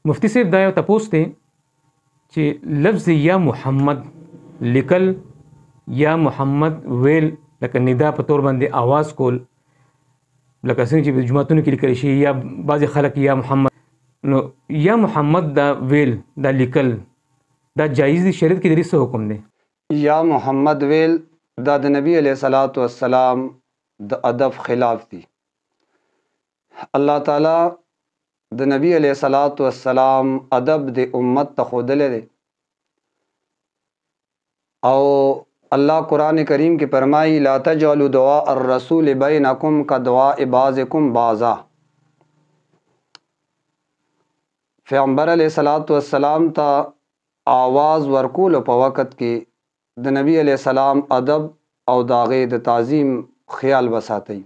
مفتی صاحب دا یو تپوس دی چې لفظ یا محمد لیکل یا محمد ویل لکه ندا په تور باندې आवाज کول لکه څنګه چې په جمعتونو کې لیکل شي یا بعضې خلک یا محمد نو یا محمد دا ویل دا لیکل دا جایز دی شریعت کې د دې څه حکم دی یا محمد ویل دا د نبی علیہ الصلوۃ والسلام د ادب خلاف دی الله تعالی د نبی علیہ الصلوۃ والسلام ادب د امت ته ښودلی دی او الله قرآن کریم کې فرمایي لا تجعلوا دعاء الرسول بینکم کدعاء بعضکم بعضا پیغمبر علیہ الصلوۃ والسلام ته آواز ورکولو په وخت کې د نبی علیہ السلام ادب او د هغې د تعظیم خیال وساتئ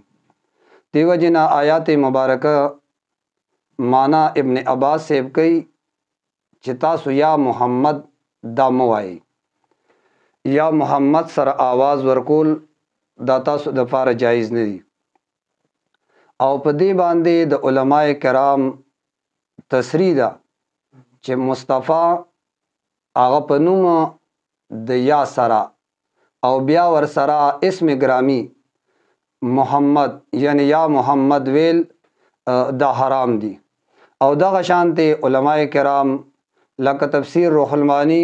دیو جنا آیات مبارکه مانا ابن عباس صاحب کوي چې تاسو یا محمد دا مه وایئ یا محمد سره آواز ورکول دا تاسو دپاره جایز نه دي او په دې باندې د علماء کرام تصریح ده چې مصطفی هغه په نوم د یا سره او بیا ور سره اسم گرامی محمد یعنی یا محمد ویل دا حرام دي او دغه شانته علماء کرام لکه تفسیر روح المانی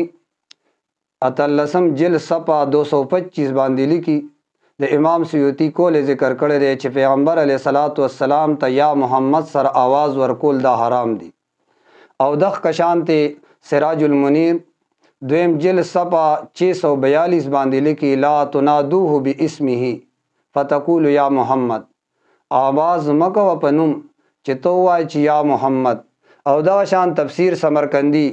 اتلسم جل صفحه 225 باندې لیکي د امام سیوطی کول ذکر کړی دی چې پیغمبر علیه الصلاۃ والسلام ته یا محمد سره آواز ورکول دا حرام دي او دغه شانته سراج المنیر دویم جل صفحه 642 باندې لیکي لا تنادوه باسمه فتقول یا محمد آواز مکو پنوم چې تو وای چې یا محمد او دا شان تفسیر سمرقندی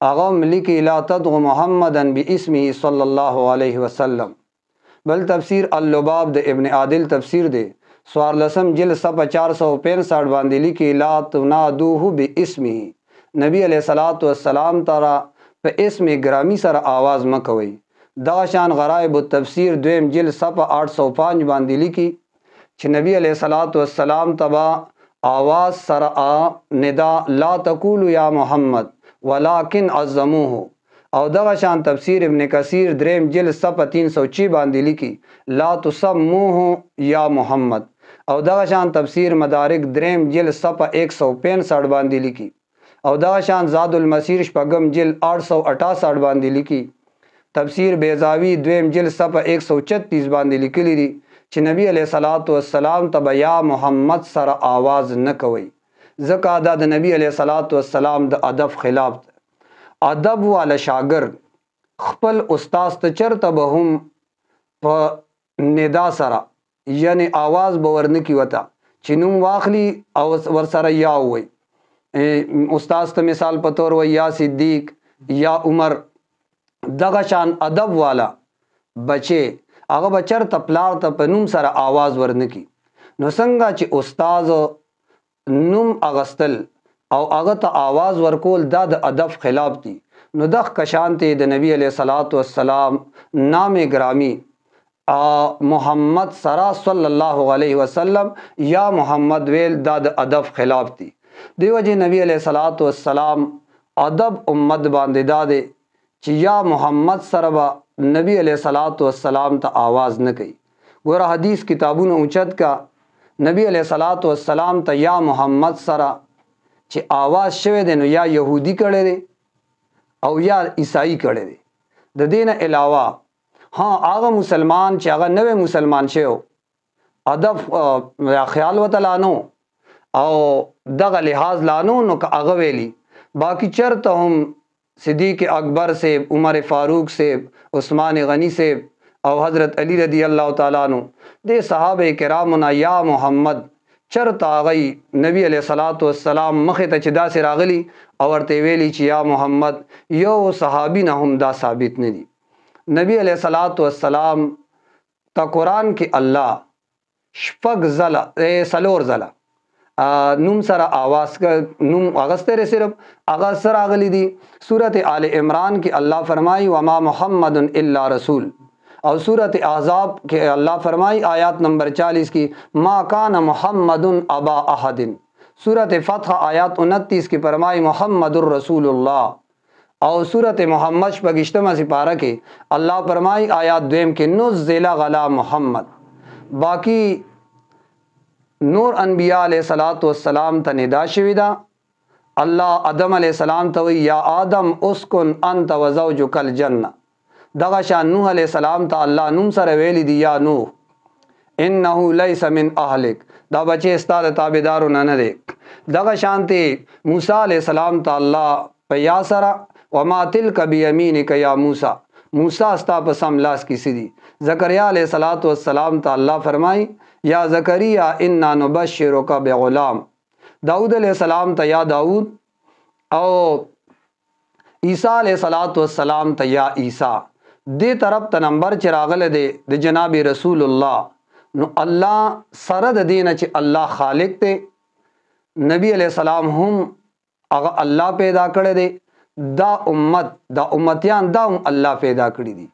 اغم لیکي لا تدعو محمدا باسمه صلی الله علیه وسلم بل تفسیر اللباب د ابن عادل تفسیر دی سوار لسم جل صفحه 465 باندې لیکي لا تنادوه باسمه نبی علیہ الصلوۃ والسلام تعالی په اسم گرامی سره آواز مکوي دا شان غرائب التفسیر دویم جل صفحه 805 باندې لیکي چې نبی علیہ الصلوۃ والسلام تبا آواز سرا ندا لا تقولوا یا محمد ولکن عظموه او دغه شان تفسیر ابن کثیر دریم جل صفحه 306 باندې لیکي لا تسموه یا محمد او دغه شان تفسیر مدارک دریم جل صفحه 165 باندې لیکي او دغه شان زاد المسیر شپږم جل 868 باندې لیکي تفسیر بیضاوی دویم جل صفحه 136 باندې لیکلی دی چې نبی علیہ الصلوۃ والسلام ته یا محمد سره آواز نه کوي ځکه دا د نبی علیہ الصلوۃ والسلام د ادب خلاف ده ادب والا شاګرد خپل استاد ته چرته به هم په ندا سره یعنی آواز به ورنه کی وته چې نوم واخلي او ور سره یا وي استاد ته مثال په تور وي یا صدیق یا عمر دغه شان ادب والا بچي هغه بچر ته پلار ته په نوم سره آواز ورنکی نو څنګه چې استاد نوم اغستل او هغه ته آواز ورکول دا د ادب خلاف دي نو دغه کشانته د نبی علیہ الصلوۃ والسلام نام گرامی محمد سرا صلی الله علیه وسلم یا محمد ویل دا د ادب خلاف دي دیو جی نبی علیہ الصلوۃ والسلام ادب امت باندې دا دی چې یا محمد سره نبی علیہ الصلوۃ والسلام ته آواز نه کوي ګوره حدیث کتابونو اوچت کا نبی علیہ الصلوۃ والسلام ته یا محمد سره چې آواز شوه دی نو یا يهودي کړي دی او یا عیسائی کړي دی د دین علاوه هغه مسلمان چې هغه نوې مسلمان شوی ادب یا خیال وته لانو او دغه لحاظ لانو نو هغه ویلی باقی چرته هم صدیق اکبر سے عمر فاروق سے عثمان غنی سے او حضرت علی رضی اللہ تعالیٰ عنہ دے صحابہ کرامنا یا محمد چرتا غی نبی علیہ الصلوۃ والسلام مخه ته چې داسې راغلی او ورته ویلی چې یا محمد یو صحابی نه هم دا ثابت نه دي نبی علیہ الصلوۃ والسلام تا قرآن کې الله شپږ ځله سلور ځله نوم سره آواز کا نوم اغستره صرف اغا سره اغلی دی سورت آل عمران کی اللہ فرمائی وما محمد الا رسول اور سورت احزاب کے اللہ فرمائی آیات نمبر 40 کی ما کان محمد ابا احد सूरत فتح आयत 29 की फरमाई मोहम्मदुर रसूलुल्लाह, और सूरत मोहम्मद शपगिश्तमा सिपारा के अल्लाह फरमाई आयत 2 के नुज़्ज़िला अला मोहम्मद। बाकी नूर अनबिया अलैहिस्सलातु वस्सलाम ता निदा शविदा। अल्लाह आदम अलैहिस्सलाम ता या आदम उस्कुन अंत व ज़ौजुकल जन्नह। दगा शान नूह अलैहिस्सलाम ता अल्लाह नूम सर वेली दिया नूह इन्नहु लैसा मिन अहलिक, दा बच्चे स्ताद ताबेदारो न दे। दगा शांति मूसा अलैहिस्सलाम ता अल्लाह पयासरा वमा तिलक बियमीनिक या मूसा, मूसा अस्ता पसम लास की सीधी। ज़करिया अलैहिस्सलातु वस्सलाम ता अल्लाह फरमाई या ज़करिया इन्ना नुबश्शिरुका बिग़ुलाम। दाऊद अलैहिस्सलाम ता या दाऊद, और ईसा अलैहिस्सलातु वस्सलाम ता या ईसा। दे तरफ त नंबर चिरागल दे जनाब रसूलुल्लाह। नु अल्लाह सरद दीन च अल्लाह खालिक ते नबी अलैहिस्सलाम हम अगा अल्लाह पैदा करे दे, दा उम्मतियान दा अल्लाह पैदा करी दी।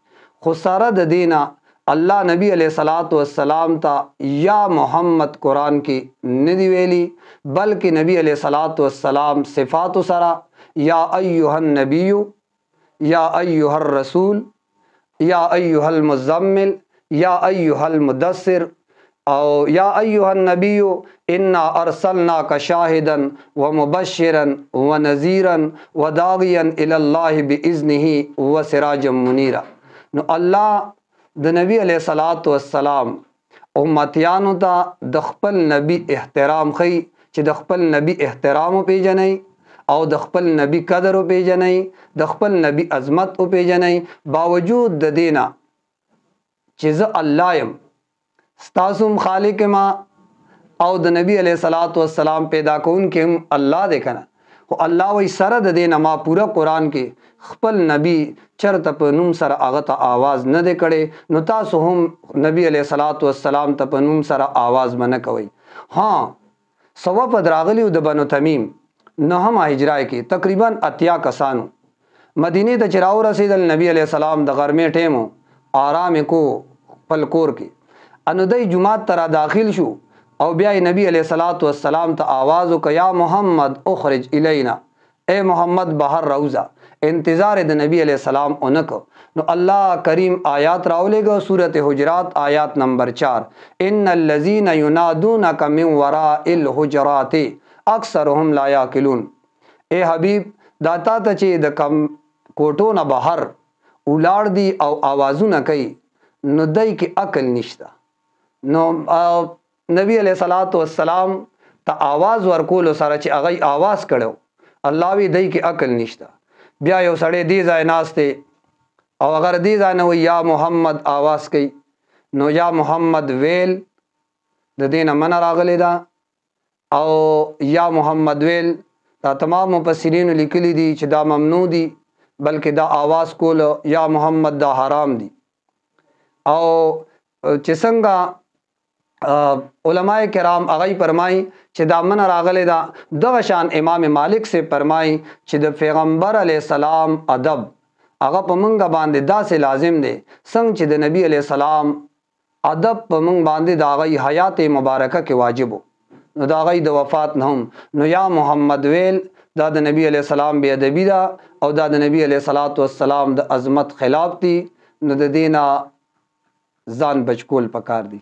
खु सरद दीना अल्लाह नबी अलैहिस्सलातु वस्सलाम ता या मोहम्मद कुरान की निदी वेली, बल्कि नबी अलैहिस्सलातु वस्सलाम सिफात सरा या अय्युहन नबिय्यु, या अय्युहर रसूल, या अय्युहल मुज़म्मिल, या अय्युहल मुदस्सिर, और या अय्युहन नबिय्यु इन्ना अरसलनाका शाहिदन व मुबश्शिरन व नज़ीरन व दागियन इलल्लाहि बिइज़्निही व सिराजम मुनीरा। नु अल्लाह द नबी अलैहिस्सलातु वस्सलाम उम्मतियानु ता द खपल नबी एहतराम खई, च द खपल नबी एहतराम पेजनई, और द खपल नबी कदर पेजनई, द खपल नबी अजमत पेजनई। बावजूद द देना च अल्लाह यम स्तासुम खालिक मा, और द नबी अलैहिस्सलातु वस्सलाम पैदा कौन के हम अल्लाह देखना। अल्लाह वही सरद देना मा पूरा कुरान के खपल नबी चर तपनुम सर आगता आवाज़ न दे करे, नुतासु हम नबी अलैहिस्सलातु वस्सलाम तपनुम सर आवाज़ मन कवई। हाँ सवा पदरागली द बनु तमीम नहम हिजरा की तकरीबन अतिया कसानु मदीने त चिराउ रसीदल नबी अलैहिस्सलाम द घर में टेमो आराम को पलकोर के अनुदई जुमात तरा दाखिल शु, और ब्याई नबी अलैहिस्सलातु वस्सलाम ता आवाज़ क या मोहम्मद उखरिज इलैना, ए मोहम्मद बाहर रौज़ा। इंतज़ार द नबी अलैहिस्सलाम उनक नो अल्लाह करीम आयात रावलेगा सूरत हुजरात आयात नंबर 4 इन्नल्लज़ीना युनादूनका मिन वराइल हुजराति अक्सरुहुम ला याकिलून। ए हबीब दाता तचे द कम कोटो न बाहर उलाड़ दी और आवाज़ू न कई नो दई के अकल निश्ता। नो नबी अलैहिस्सलातु वस्सलाम ता आवाज़ वर्कोलो सारा चे अगई आवाज़ कड़ो अल्लाह भी दई के अकल निश्ता। ब्या यो सड़े दी जाए नास्ते, और अगर दी जाए न वो या मोहम्मद आवाज़ कई नो या मोहम्मद वेल द देना मन रागले दा, और या मोहम्मद वेल दा तमाम मुफस्सिरीन लिखली दी च दा ममनू दी, बल्कि दा आवाज़ कोलो या मोहम्मद दा हराम दी। और चिसंगा उलमाए किराम अगई फरमाई च दा मन रागले दा दगशान इमाम मालिक से फरमाई च द पैगम्बर अलैहिस्सलाम अदब अगा पमंगा बांधे दा से लाजिम दे संग च द नबी अलैहिस्सलाम अदब पमंग बांधे दागई हयात मुबारक के वाजिबो नो दागई द वफात नहम नो या मोहम्मद वेल दा द नबी अलैहिस्सलाम बेअदबी दा, और दा द नबी अलैहिस्सलातु वस्सलाम द अजमत खिलाफ थी। नो द दीना जान बचकोल पकार दी।